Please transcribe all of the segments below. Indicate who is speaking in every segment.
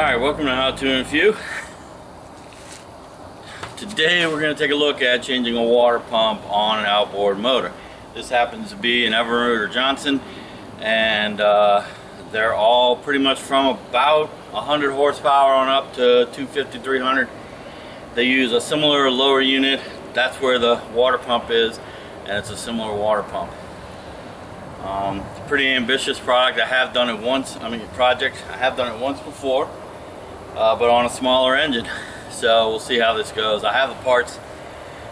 Speaker 1: Alright, welcome to How To in a Few. Today we're going to take a look at changing a water pump on an outboard motor. This happens to be an Evinrude or Johnson, and they're all pretty much from about 100 horsepower on up to 250, 300. They use a similar lower unit. That's where the water pump is, and it's a similar water pump. It's a pretty ambitious product. I have done it once. I have done it once before, but on a smaller engine. So we'll see how this goes. I have the parts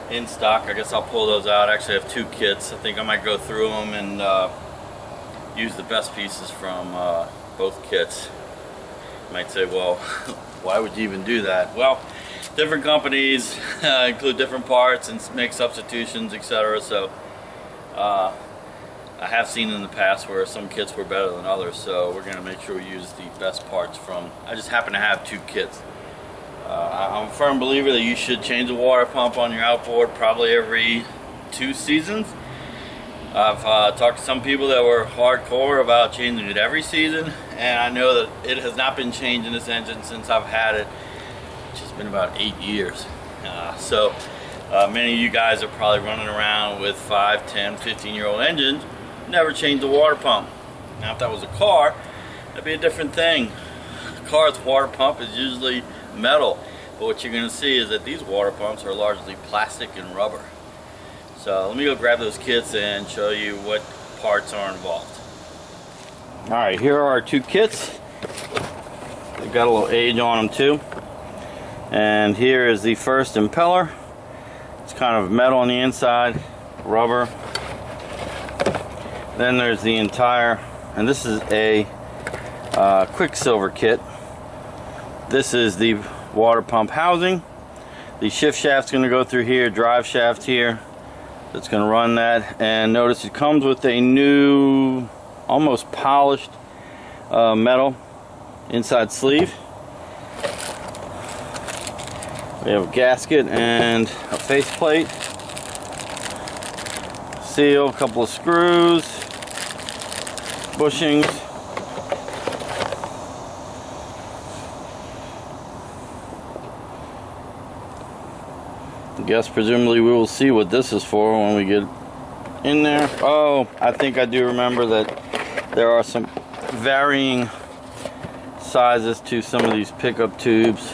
Speaker 1: in stock. I guess I'll pull those out. Actually, I have two kits. I think I might go through them and use the best pieces from both kits. You might say, well, why would you even do that? Well, different companies include different parts and make substitutions, etc. So I have seen in the past where some kits were better than others, so we're going to make sure we use the best parts from. I just happen to have two kits. I'm a firm believer that you should change the water pump on your outboard probably every 2 seasons. I've talked to some people that were hardcore about changing it every season, and I know that it has not been changed in this engine since I've had it, which has been about 8 years. So many of you guys are probably running around with 5, 10, 15-year-old engines, never changed the water pump. Now if that was a car, that'd be a different thing. A car's water pump is usually metal, but what you're going to see is that these water pumps are largely plastic and rubber. So let me go grab those kits and show you what parts are involved. Alright, here are our two kits. They've got a little age on them too. And here is the first impeller. It's kind of metal on the inside, rubber. Then there's the entire, and this is a Quicksilver kit. This is the water pump housing. The shift shaft's going to go through here, drive shaft here. That's going to run that. And notice it comes with a new, almost polished metal inside sleeve. We have a gasket and a faceplate, seal, a couple of screws, bushings. I guess presumably we will see what this is for when we get in there. Oh, I think I do remember that there are some varying sizes to some of these pickup tubes.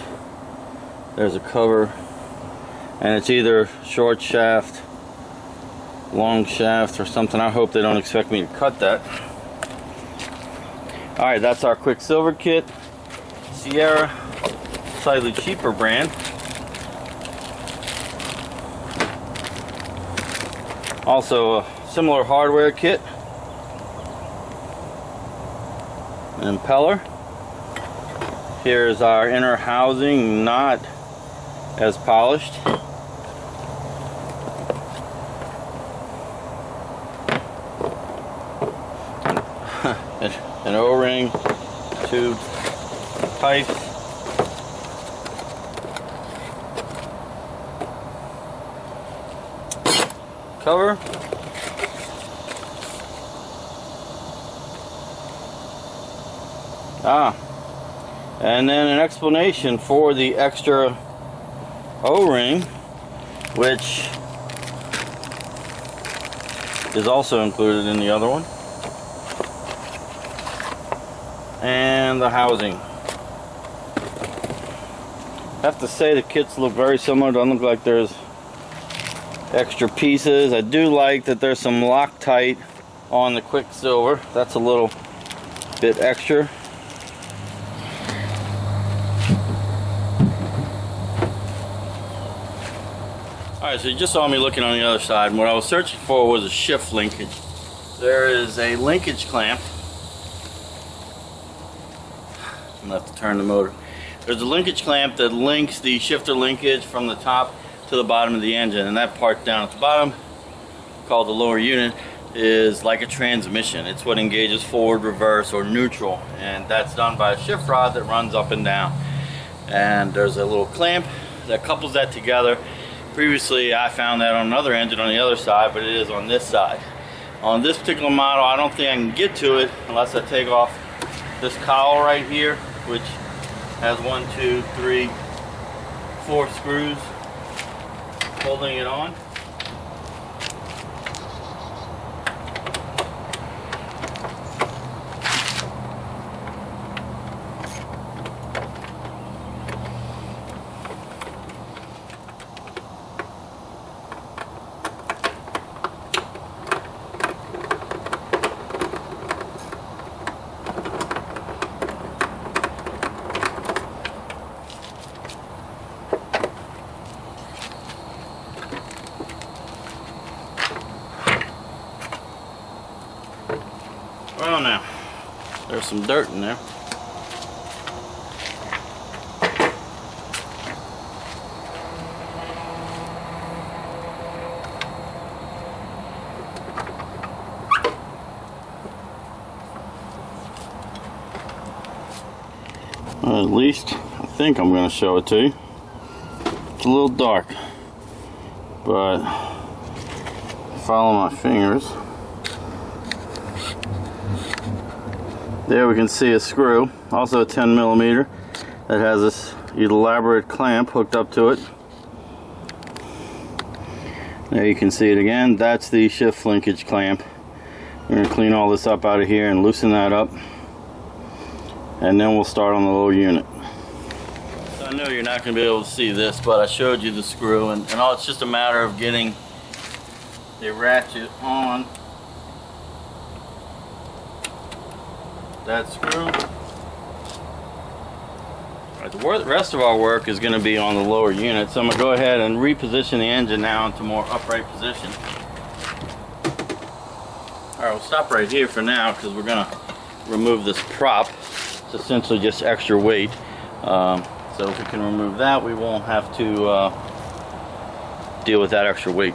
Speaker 1: There's a cover, and it's either short shaft, long shaft, or something. I hope they don't expect me to cut that. Alright, that's our Quicksilver kit. Sierra, slightly cheaper brand. Also a similar hardware kit. An impeller. Here's our inner housing, not as polished. An O-ring, tube, pipe. Cover. And then an explanation for the extra O-ring, which is also included in the other one. And the housing. I have to say the kits look very similar. Don't look like there's extra pieces. I do like that there's some Loctite on the Quicksilver. That's a little bit extra. Alright, so you just saw me looking on the other side, and what I was searching for was a shift linkage. There is a linkage clamp. I'm going to have to turn the motor. There's a linkage clamp that links the shifter linkage from the top to the bottom of the engine, and that part down at the bottom, called the lower unit, is like a transmission. It's what engages forward, reverse, or neutral, and that's done by a shift rod that runs up and down. And there's a little clamp that couples that together. Previously I found that on another engine on the other side, but it is on this side. On this particular model, I don't think I can get to it unless I take off this cowl right here, which Has 1, 2, 3, 4 screws holding it on. Well, now, there's some dirt in there. Well, at least, I think I'm going to show it to you. It's a little dark, but follow my fingers. There we can see a screw, also a 10mm, that has this elaborate clamp hooked up to it. There you can see it again. That's the shift linkage clamp. We're going to clean all this up out of here and loosen that up, and then we'll start on the lower unit. So I know you're not going to be able to see this, but I showed you the screw, and all, it's just a matter of getting the ratchet on that screw. Right, the rest of our work is going to be on the lower unit, so I'm going to go ahead and reposition the engine now into more upright position. Alright, we'll stop right here for now because we're going to remove this prop. It's essentially just extra weight. So if we can remove that, we won't have to deal with that extra weight.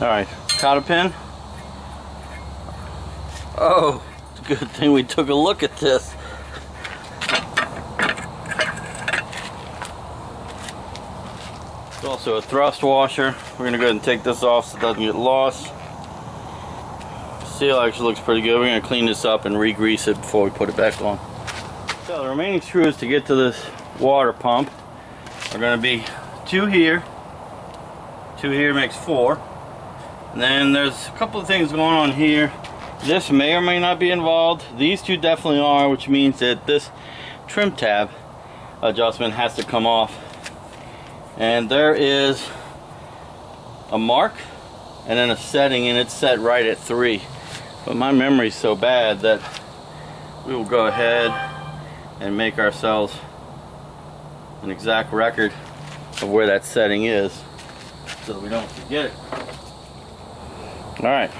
Speaker 1: Alright, cotter pin. Oh, it's a good thing we took a look at this. It's also a thrust washer. We're going to go ahead and take this off so it doesn't get lost. Seal actually looks pretty good. We're going to clean this up and re-grease it before we put it back on. So the remaining screws to get to this water pump are going to be 2 here. 2 here makes 4. And then there's a couple of things going on here. This may or may not be involved. These 2 definitely are, which means that this trim tab adjustment has to come off. And there is a mark and then a setting, and it's set right at 3. But my memory's so bad that we will go ahead and make ourselves an exact record of where that setting is so that we don't forget it. All right.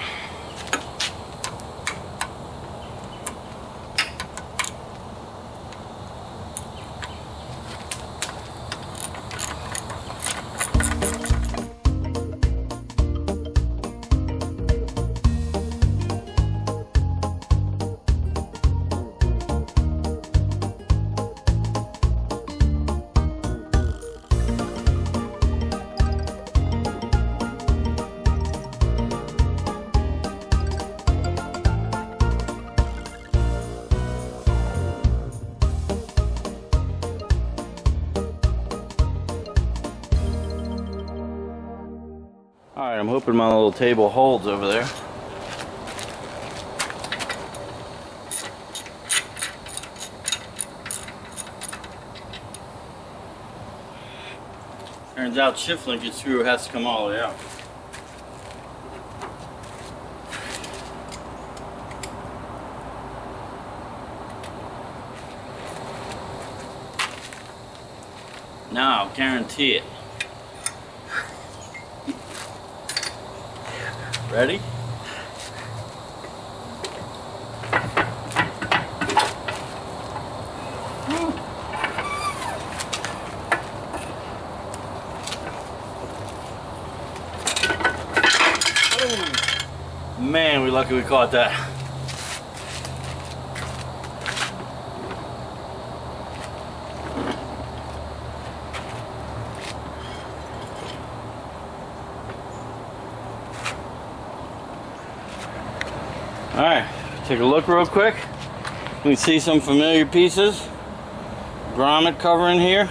Speaker 1: Alright, I'm hoping my little table holds over there. Turns out shift linkage screw has to come all the way out. Now, I'll guarantee it. Ready? lucky we caught that. Alright, take a look real quick. You can see some familiar pieces. Grommet covering here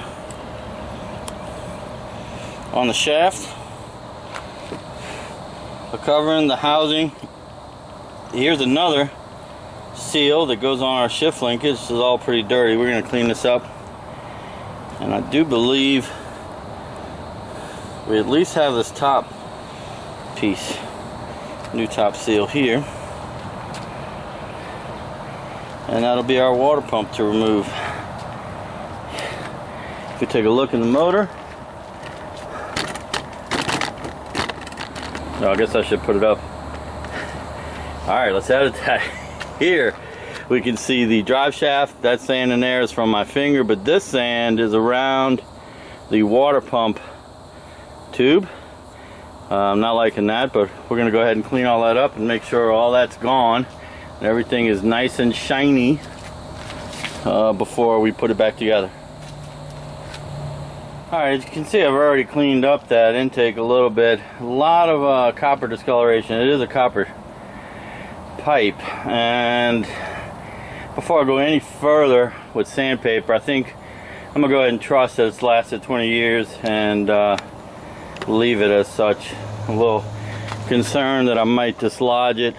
Speaker 1: on the shaft. The covering, the housing. Here's another seal that goes on our shift linkage. This is all pretty dirty. We're going to clean this up. And I do believe we at least have this top piece. New top seal here. And that'll be our water pump to remove. If we take a look in the motor. No, I guess I should put it up. Alright, let's edit that. Here we can see the drive shaft. That sand in there is from my finger, but this sand is around the water pump tube. I'm not liking that, but we're going to go ahead and clean all that up and make sure all that's gone. Everything is nice and shiny before we put it back together. Alright, as you can see, I've already cleaned up that intake a little bit. A lot of copper discoloration. It is a copper pipe. And before I go any further with sandpaper, I think I'm going to go ahead and trust that it's lasted 20 years and leave it as such. I'm a little concerned that I might dislodge it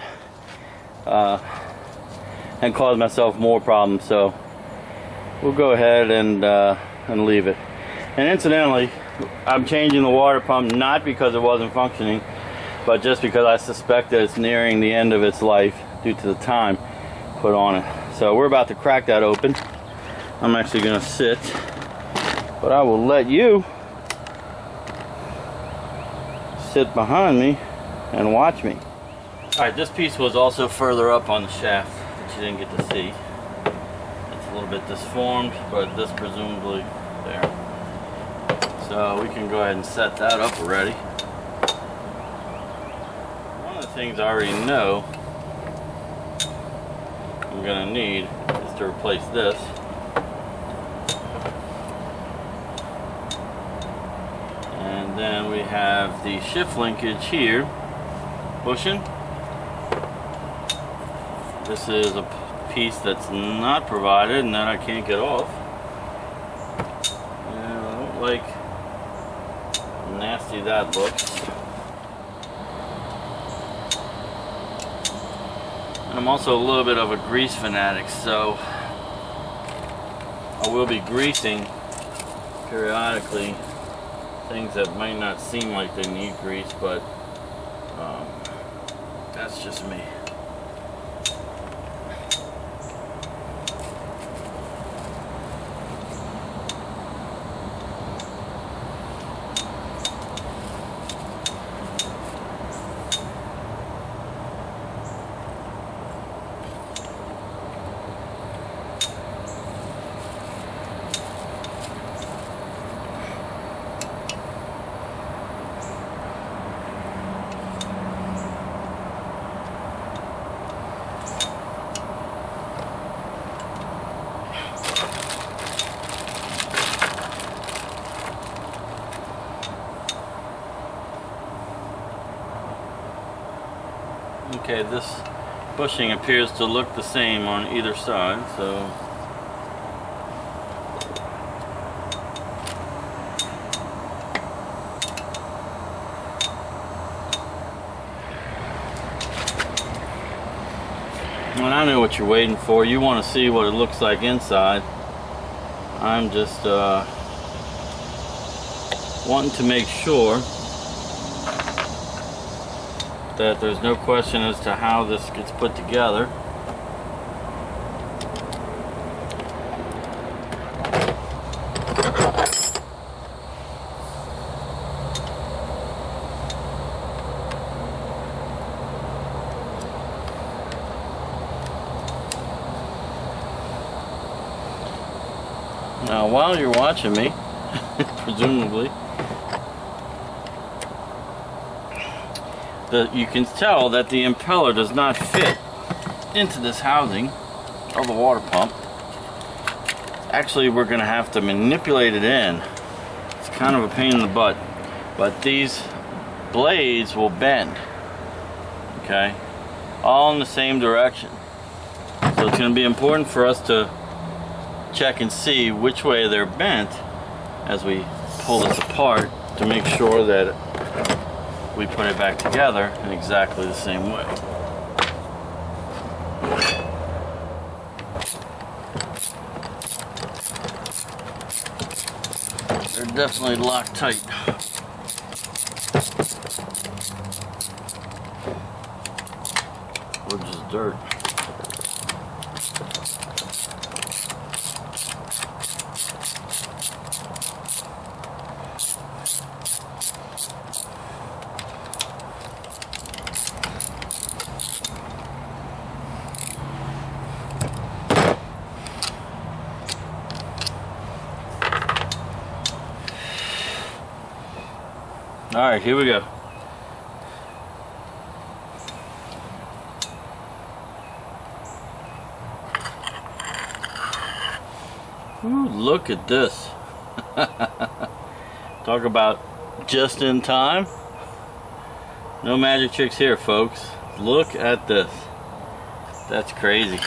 Speaker 1: and cause myself more problems, so we'll go ahead and leave it. And incidentally, I'm changing the water pump not because it wasn't functioning, but just because I suspect that it's nearing the end of its life due to the time put on it. So we're about to crack that open. I'm actually going to sit, but I will let you sit behind me and watch me. Alright, this piece was also further up on the shaft that you didn't get to see. It's a little bit disformed, but this presumably there. So we can go ahead and set that up already. One of the things I already know I'm going to need is to replace this. And then we have the shift linkage here, bushing. This is a piece that's not provided and that I can't get off. And I don't like how nasty that looks. And I'm also a little bit of a grease fanatic, so I will be greasing periodically things that might not seem like they need grease, but that's just me. Okay, this bushing appears to look the same on either side, so well, I know what you're waiting for. You want to see what it looks like inside. I'm just wanting to make sure that there's no question as to how this gets put together. Now, while you're watching me, presumably, you can tell that the impeller does not fit into this housing of the water pump. Actually, we're going to have to manipulate it in. It's kind of a pain in the butt, but these blades will bend, okay, all in the same direction. So it's going to be important for us to check and see which way they're bent as we pull this apart to make sure that we put it back together in exactly the same way. They're definitely locked tight. Or just dirt. All right, here we go. Ooh, look at this. Talk about just in time. No magic tricks here, folks. Look at this. That's crazy.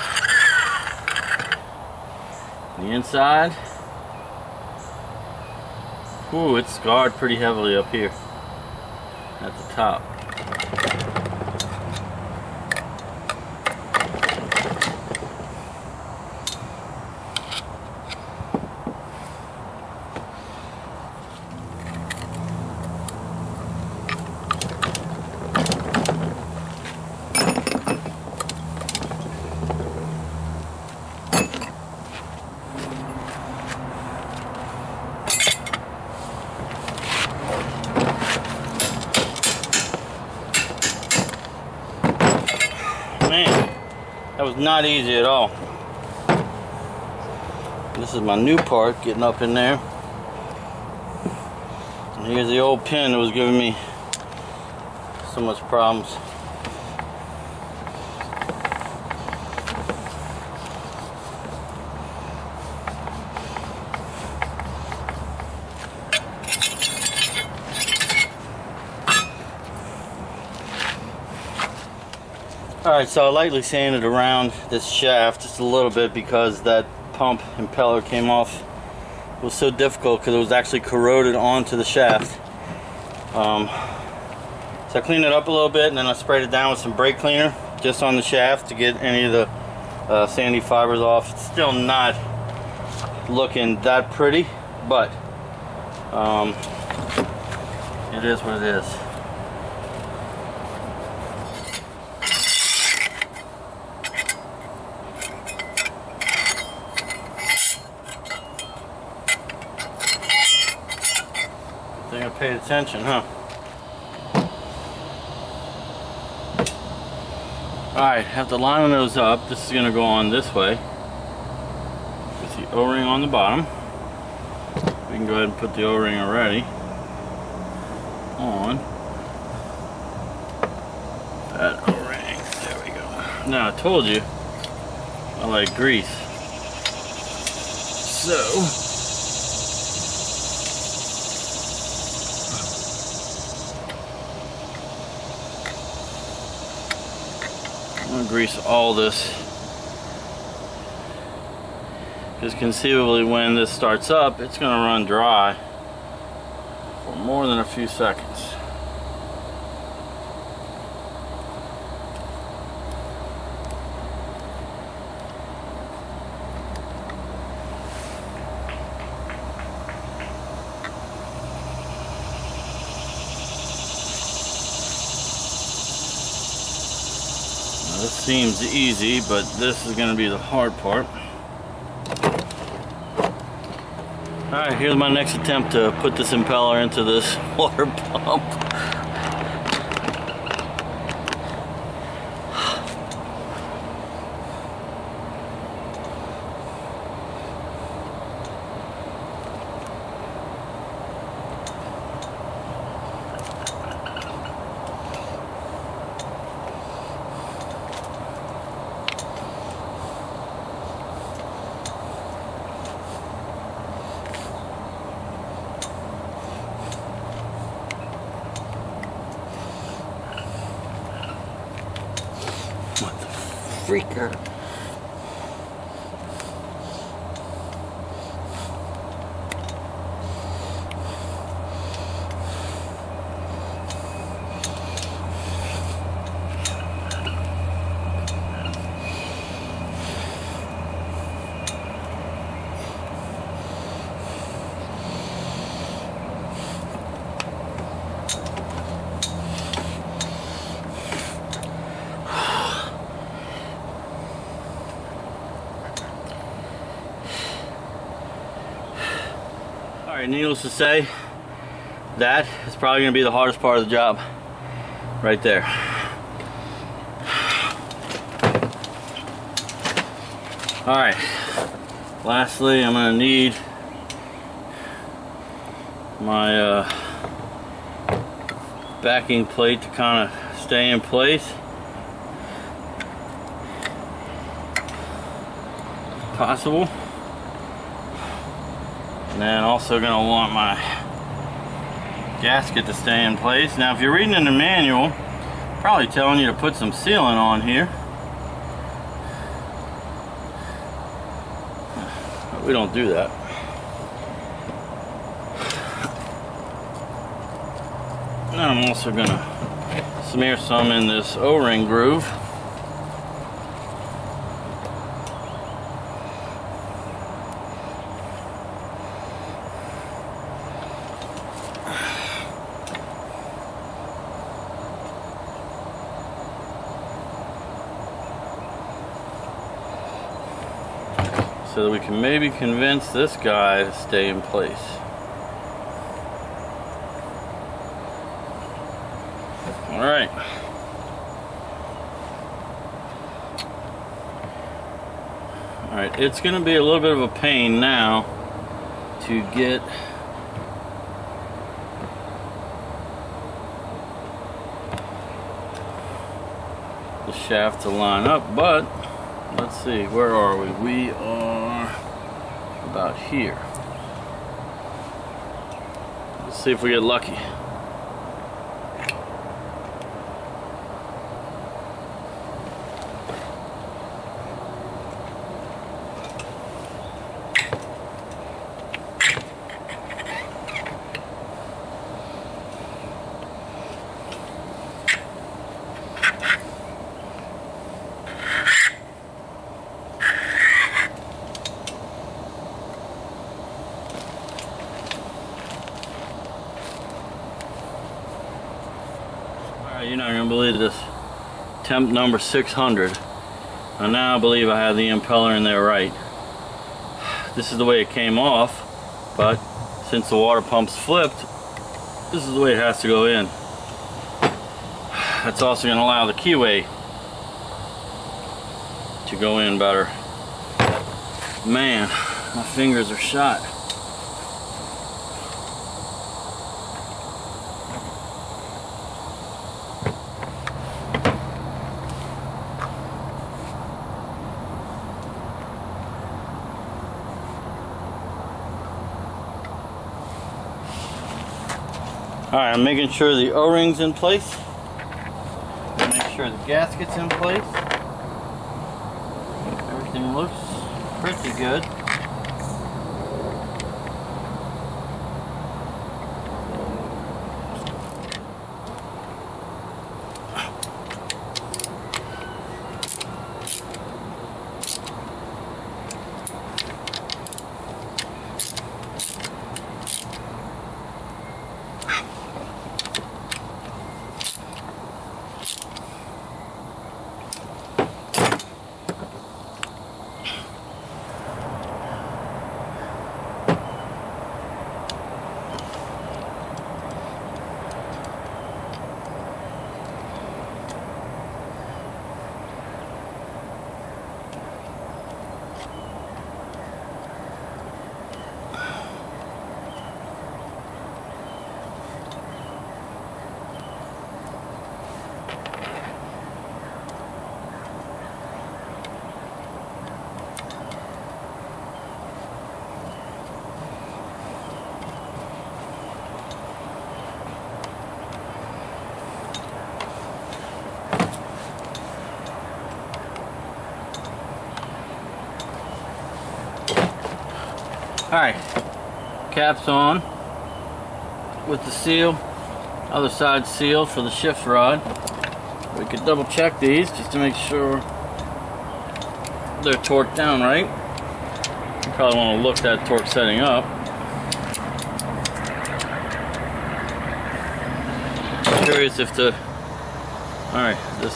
Speaker 1: The inside. Ooh, it's scarred pretty heavily up here at the top. Man, that was not easy at all. This is my new part getting up in there. And here's the old pin that was giving me so much problems. Alright, so I lightly sanded around this shaft just a little bit because that pump impeller came off. It was so difficult because it was actually corroded onto the shaft. So I cleaned it up a little bit and then I sprayed it down with some brake cleaner just on the shaft to get any of the sandy fibers off. It's still not looking that pretty, but it is what it is. I think I paid attention, huh? Alright, have to line those up. This is going to go on this way. With the O-ring on the bottom. We can go ahead and put the O-ring already on that O-ring. There we go. Now, I told you I like grease. So I'm going to grease all this, because conceivably when this starts up it's going to run dry for more than a few seconds. This seems easy, but this is going to be the hard part. Alright, here's my next attempt to put this impeller into this water pump.
Speaker 2: freaker.
Speaker 1: Alright, needless to say, that is probably going to be the hardest part of the job. Right there. Alright, lastly I'm going to need my backing plate to kind of stay in place. If possible. And then also going to want my gasket to stay in place. Now if you're reading in the manual, probably telling you to put some sealant on here. But we don't do that. And I'm also going to smear some in this O-ring groove. So that we can maybe convince this guy to stay in place. Alright. Alright, it's going to be a little bit of a pain now to get the shaft to line up, but let's see, where are we? We are about here. Let's see if we get lucky. You're not going to believe this. Temp number 600. And now I believe I have the impeller in there right. This is the way it came off, but since the water pump's flipped, this is the way it has to go in. That's also going to allow the keyway to go in better. Man, my fingers are shot. Alright, I'm making sure the O-ring's in place. Make sure the gasket's in place. Everything looks pretty good. Alright, cap's on with the seal, other side sealed for the shift rod. We could double check these just to make sure they're torqued down right. You probably want to look that torque setting up. Curious if the... Alright, this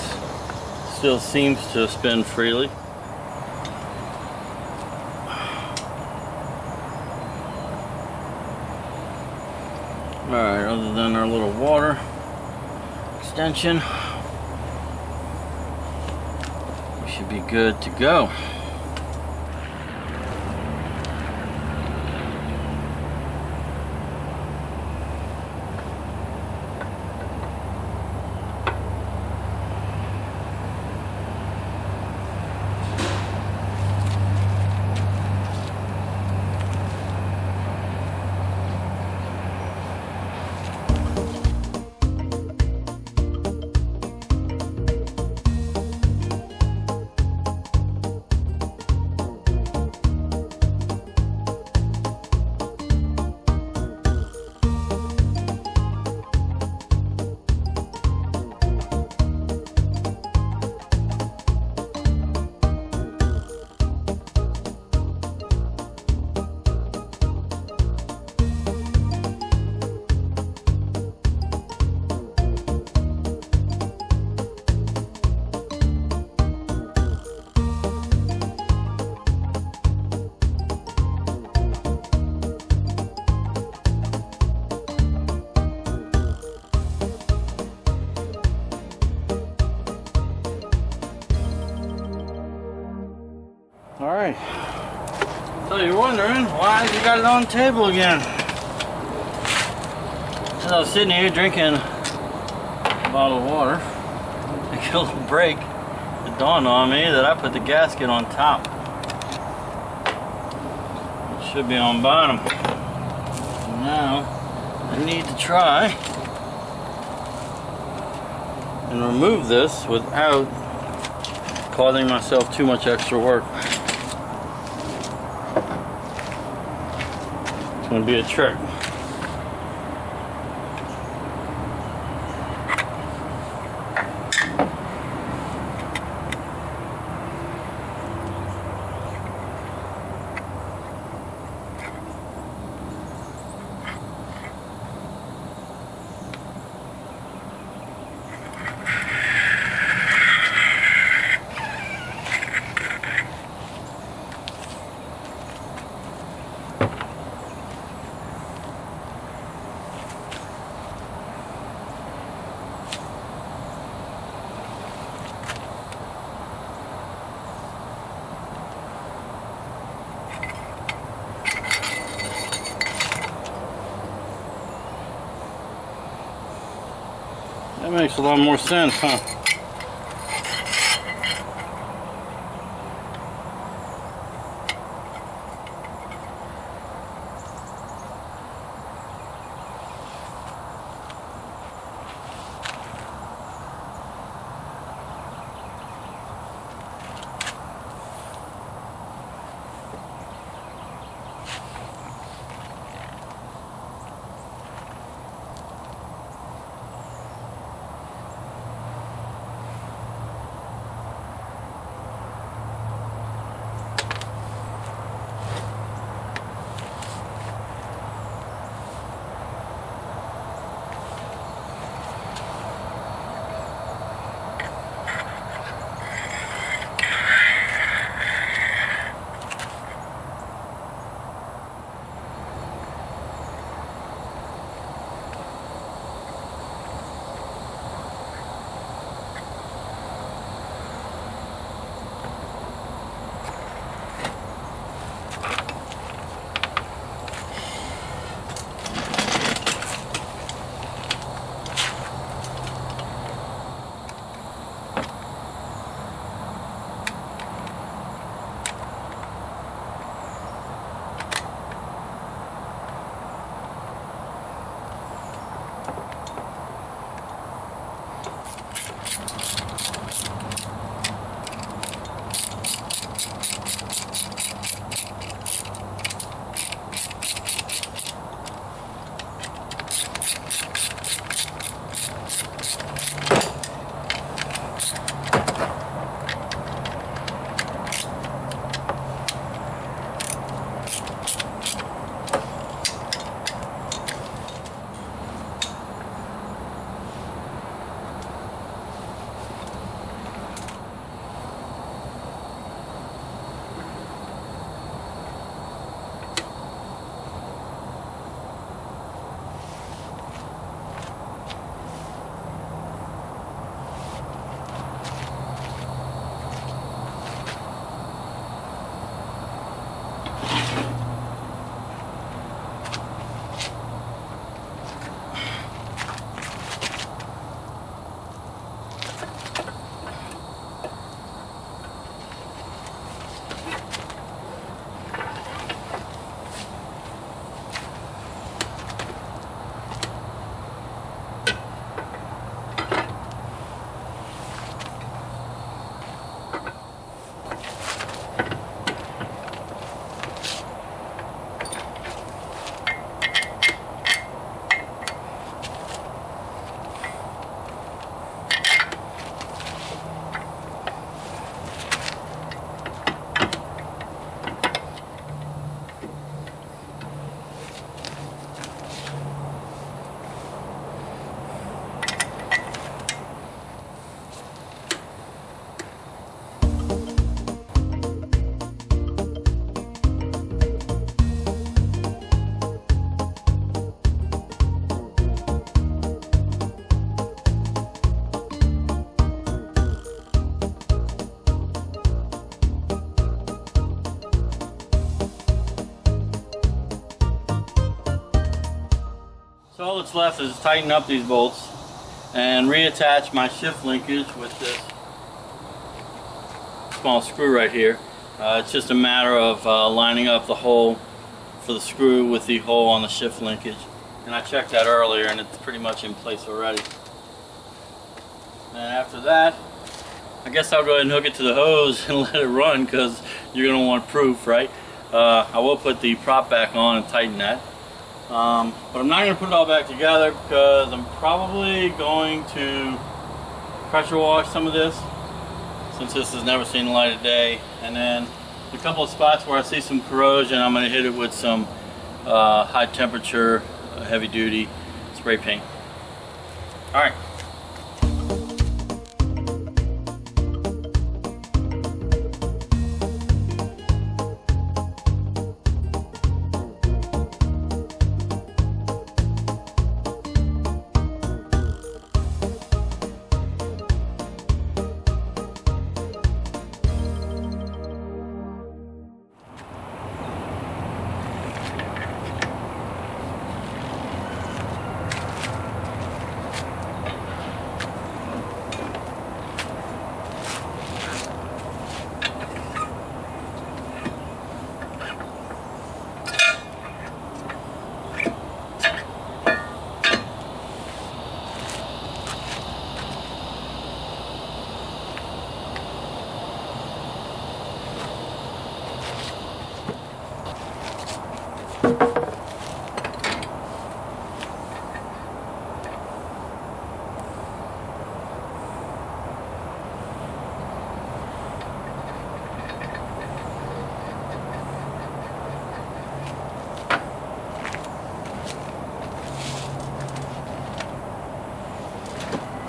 Speaker 1: still seems to spin freely. Alright, other than our little water extension, we should be good to go. Alright, so you're wondering why you got it on the table again. As I was sitting here drinking a bottle of water, I get a little break. It dawned on me that I put the gasket on top. It should be on bottom. So now I need to try and remove this without causing myself too much extra work. It's going to be a trick. That makes a lot more sense, huh? So all that's left is tighten up these bolts and reattach my shift linkage with this small screw right here. It's just a matter of lining up the hole for the screw with the hole on the shift linkage. And I checked that earlier and it's pretty much in place already. And after that, I guess I'll go ahead and hook it to the hose and let it run because you're going to want proof, right? I will put the prop back on and tighten that. But I'm not going to put it all back together because I'm probably going to pressure wash some of this since this has never seen the light of day. And then a couple of spots where I see some corrosion, I'm going to hit it with some high temperature, heavy duty spray paint. Alright.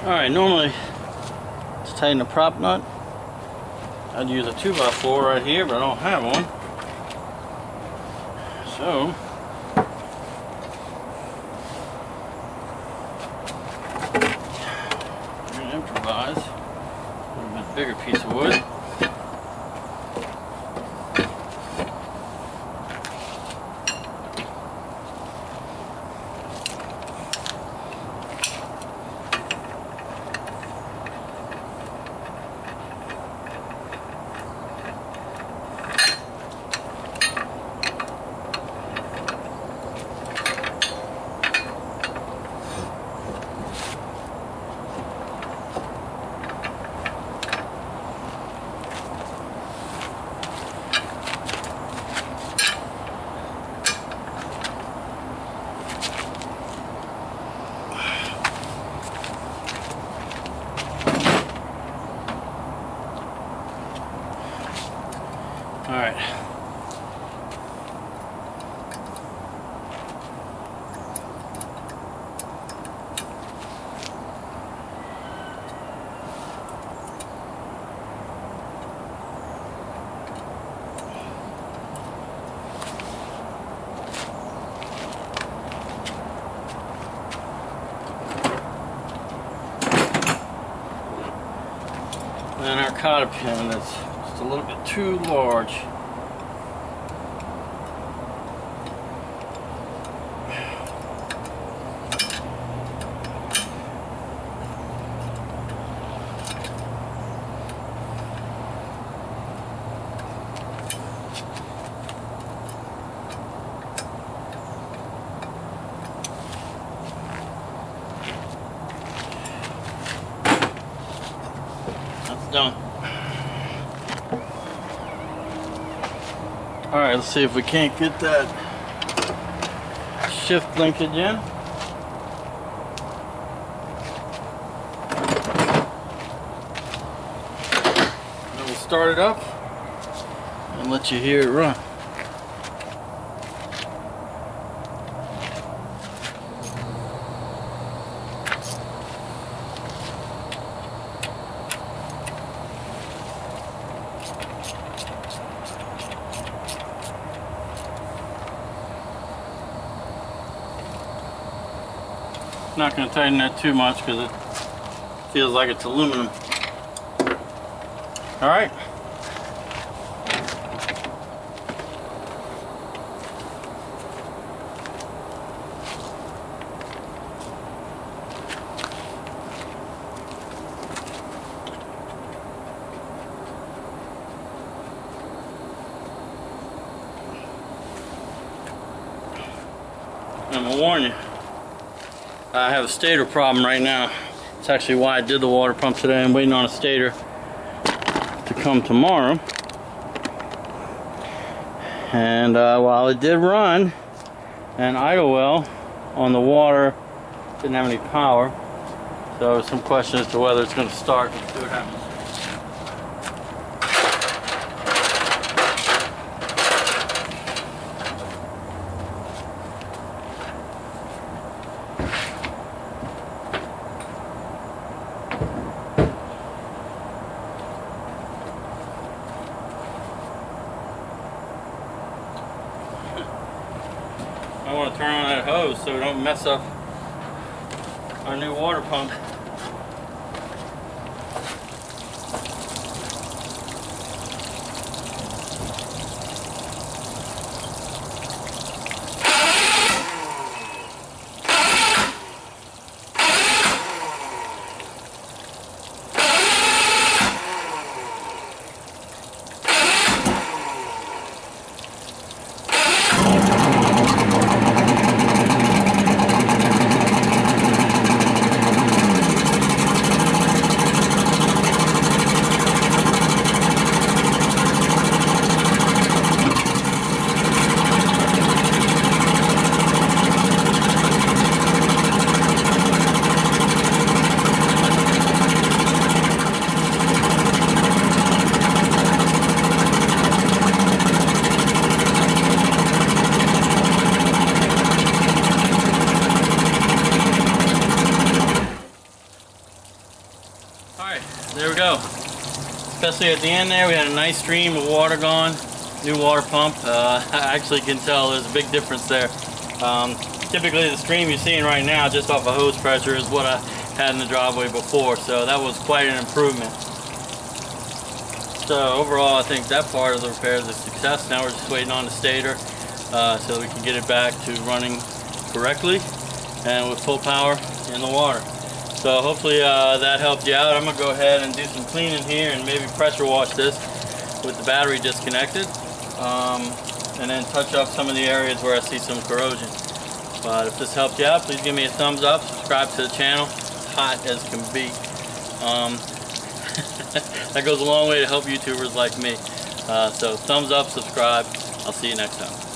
Speaker 1: Alright, normally to tighten the prop nut, I'd use a 2x4 right here, but I don't have one. So, I'm going to improvise a little bit bigger piece of wood. Alright. And our cotter pin is just a little bit too large. Alright, let's see if we can't get that shift linkage in. Then we'll start it up and let you hear it run. Not going to tighten that too much because it feels like it's aluminum. Alright. I'm going to warn you. I have a stator problem right now. It's actually why I did the water pump today. I'm waiting on a stator to come tomorrow. And while it did run an idle well on the water, didn't have any power. So some question as to whether it's going to start. Let's see what happens. I want to turn on that hose so we don't mess up our new water pump. There we go. Especially at the end there, we had a nice stream of water gone. New water pump. I actually can tell there's a big difference there. Typically the stream you're seeing right now just off of hose pressure is what I had in the driveway before, so that was quite an improvement. So overall I think that part of the repair is a success. Now we're just waiting on the stator so we can get it back to running correctly and with full power in the water. So hopefully that helped you out. I'm going to go ahead and do some cleaning here and maybe pressure wash this with the battery disconnected. And then touch up some of the areas where I see some corrosion. But if this helped you out, please give me a thumbs up, subscribe to the channel. It's hot as can be. That goes a long way to help YouTubers like me. So thumbs up, subscribe. I'll see you next time.